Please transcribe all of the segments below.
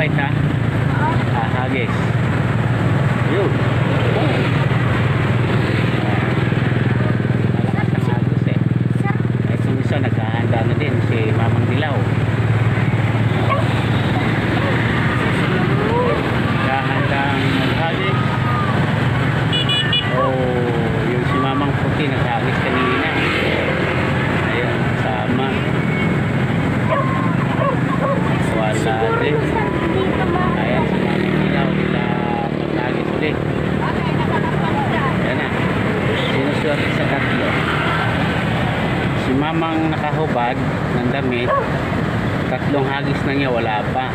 white ha? Hagis. Yun. Malakas ang hagis eh. Kahit yung isa naghahanda na din si Mamang Dilaw. Naghahanda ang hagis. Yung si Mamang Puti naghagis kanina. Ayun, sama. Wala din. Ayan si Mamang Dilaw nila maghagis din. Ayan na. Sinuswerte sa tatlo. Si Mamang nakahubad ng damit, tatlong hagis na niya, wala pa.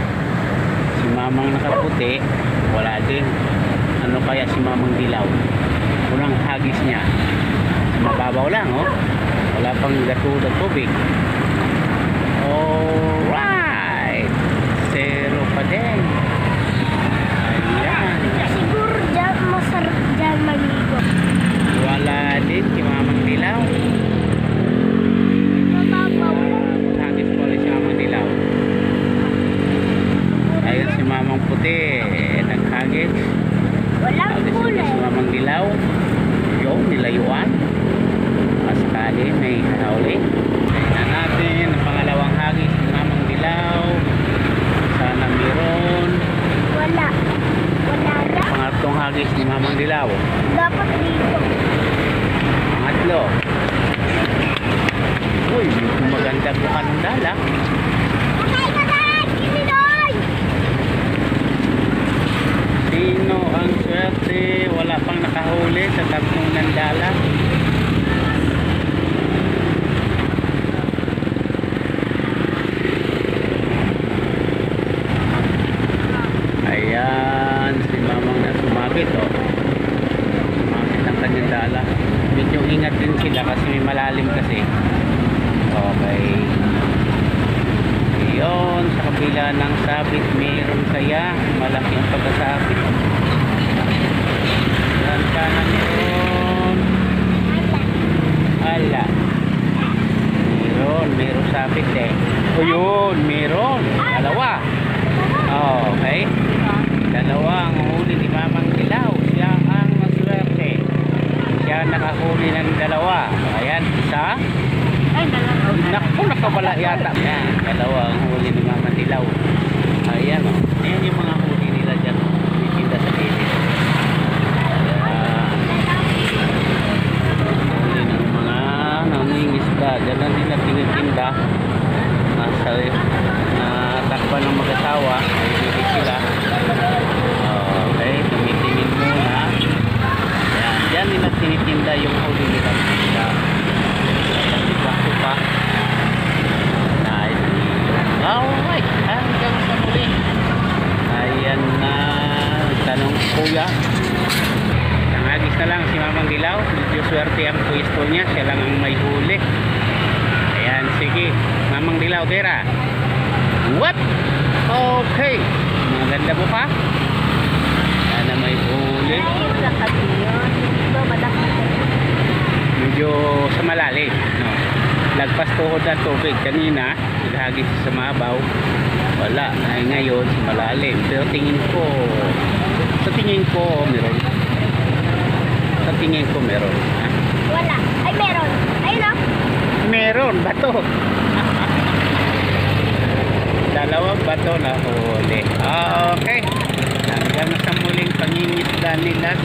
Si Mamang nakaputi, wala din. Ano kaya si Mamang Dilaw? Unang hagis niya mababaw lang, oh. Wala pang gato ng tubig. Alright, 0 pa din. Ayan, Siguro dyan, masarap dyan maligo. wala din si Mamang Dilaw. Mababaw. Hagis pa rin si Mamang Dilaw. Ayun si Mamang Puti naghagis. Walang Hagis din kulay. si Mamang Dilaw. Yung nilayuan. Paskali may hawli. Tingnan natin ang pangalawang hagis ni Mamang Dilaw. Sana meron. Wala. Wala na. Pangatlong hagis ni Mamang Dilaw. Dapat dito. Pangatlo. Uy, maganda po kanong dala. Okay, kanan! Kiniloy! Sino ang swerte? Wala pang nakahuli sa tatlong nandala. Ayan, si Mamang na sumabit, oh. Sumabit ang kanyang dala. Medyo ingat din sila kasi may malalim kasi. Okay. Yun, sa kabila ng sabit, mayroon kaya malaki ang pagkasabit. Yan sana meron. Ala. Meron sabit eh. O yun, meron. Dalawa. Okay. Dalawa ang huli ni Mamang Dilaw. Siya ang maswerte. Siya nakahuli ng dalawa. Ayan, isa. Ay, nalakaw na. Naku, nakabala yata. Ayan, dalawa ang huli ni Mamang Dilaw. Ayan, o. Ayan yung mga huli nila dyan. Itinda sa gilid. Huli ng mga nangingisda. Dyan lang nila tinitinda. Natakpan ng mag-asawa. Ibigay sila. Okay, tumitingin muna. Ayan, dyan nila tinitinda yung huli nila. Bakit pa? Alright, hanggang sa muli. Ayan na. Tanong kuya. Nangagis na lang si Mamang Dilaw. Medyo swerte ang pwesto niya. Siya lang ang may huli. Ayan, sige. Mamang Dilaw, tira. What? Okay. Maganda po pa. Sana may huli. Ay, kasi yun. Ito, malaki. Medyo sa malalim, no? Lagpas tuhod ng tubig kanina, naghagis sa mabaw, wala. Ay ngayon sa malalim, pero tingin ko meron. Sa tingin ko meron, ha? Wala. Ay, meron. Ayun o. Meron bato. Dalawang bato na huli. Okay, hanggang sa muling pangingisda nila